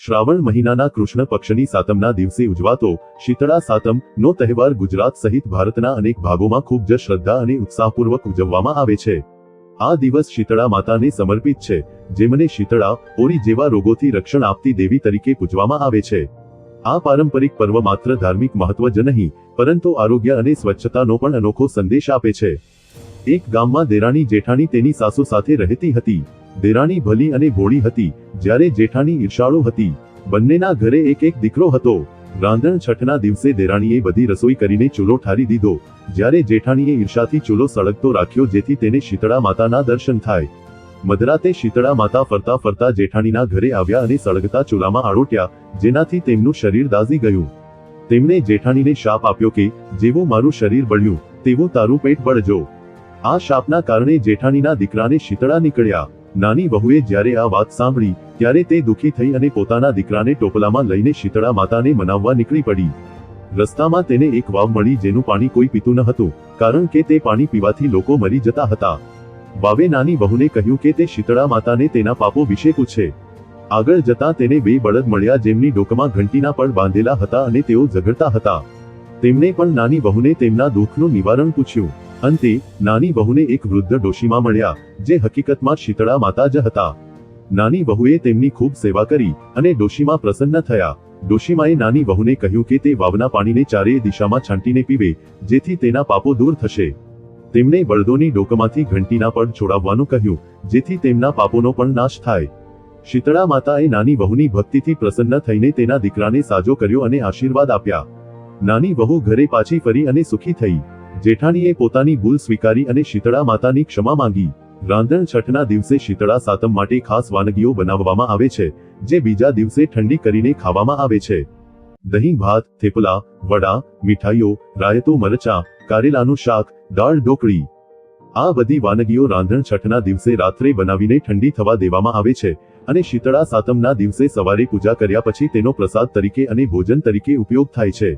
શ્રાવણ મહિનાના કૃષ્ણ પક્ષની સાતમના દિવસે ઉજવાતો શીતળા સાતમ નો તહેવાર ગુજરાત સહિત ભારતના અનેક ભાગોમાં ખૂબ જ શ્રદ્ધા અને ઉત્સાહપૂર્વક ઉજવવામાં આવે છે। આ દિવસ શીતળા માતાને સમર્પિત છે, જેમને શીતળા ઓરી જેવા રોગોથી રક્ષણ આપતી દેવી તરીકે પૂજવામાં આવે છે। આ પારંપરિક પર્વ માત્ર ધાર્મિક મહત્વ જ નહીં, પરંતુ આરોગ્ય અને સ્વચ્છતાનો પણ અનોખો સંદેશ આપે છે। એક ગામમાં દેરાણી જેઠાણી તેની સાસુ સાથે રહેતી હતી। દેરાણી ભલી અને ભોળી હતી, જ્યારે જેઠાણી ઈર્ષાળુ હતી। બંનેના ઘરે એક એક દીકરો હતો। રાંધણ છઠના દિવસે દેરાણીએ બધી રસોઈ કરીને ચૂલો ઠારી દીધો, જ્યારે જેઠાણીએ ઈર્ષાથી ચૂલો સળગતો રાખ્યો, જેથી તેને શીતળા માતાના દર્શન થાય। મધરાતે શીતળા માતા ફરતા ફરતા જેઠાણીના ઘરે આવ્યા અને સળગતા ચૂલામાં આળોટ્યા, જેનાથી તેમનું શરીર દાઝી ગયું। તેમણે જેઠાણીને શાપ આપ્યો કે જેવું મારું શરીર બળ્યું, તેવું તારું પેટ બળજો। આ શાપના કારણે જેઠાણીના દીકરાને શીતળા નીકળ્યા। નાની વહુએ જ્યારે આ વાત સાંભળી, ત્યારે તે દુઃખી થઈ અને પોતાના દીકરાને ટોપલામાં લઈને શીતળા માતાને મનાવવા નીકળી પડી। રસ્તામાં તેને એક વાવ મળી, જેનું પાણી કોઈ પીતું ન હતું, કારણ કે તે પાણી પીવાથી લોકો મરી જતા હતા। વાવે નાની વહુને કહ્યું કે તે શીતળા માતાને તેના પાપો વિશે પૂછે। આગળ જતા તેને બે બળદ મળ્યા, જેમની ડોકમાં ઘંટીના પડ બાંધેલા હતા અને તેઓ ઝઘડતા હતા। તેમણે પણ નાની વહુને તેમના દુઃખનું નિવારણ પૂછ્યું। અંતે નાની વહુને એક વૃદ્ધ ડોશીમાં મળ્યા, જે હકીકતમાં શીતળા માતા જ હતા। નાની વહુએ તેમની ખૂબ સેવા કરી અને ડોશીમાં પ્રસન્ન થયા। ડોશીમાએ નાની વહુને કહ્યું કે તે વાવના પાણીને ચારેય દિશામાં છાંટીને પીવે, જેથી તેના પાપો દૂર થશે। તેમણે બળદોની ડોકમાંથી ઘંટીના પડ છોડાવવાનું કહ્યું, જેથી તેમના પાપોનો પણ નાશ થાય। શીતળા માતાએ નાની વહુની ભક્તિથી પ્રસન્ન થઈને તેના દીકરાને સાજો કર્યો અને આશીર્વાદ આપ્યા। નાની વહુ ઘરે પાછી ફરી અને સુખી થઈ। જેઠાણીએ પોતાની ભૂલ સ્વીકારી અને શીતળા માતાની ક્ષમા માંગી। રાંધણ છઠના દિવસે શીતળા સાતમ માટે ખાસ વાનગીઓ બનાવવામાં આવે છે, જે બીજા દિવસે ઠંડી કરીને ખાવામાં આવે છે। દહીં ભાત, થેપલા, વડા, મીઠાઈઓ, રાયતો, મરચાં, કારેલાનું શાક, દાળ ઢોકળી, આ બધી વાનગીઓ રાંધણ છઠના દિવસે રાત્રે બનાવીને ઠંડી થવા દેવામાં આવે છે અને શીતળા સાતમના દિવસે સવારે પૂજા કર્યા પછી તેનો પ્રસાદ તરીકે અને ભોજન તરીકે ઉપયોગ થાય છે।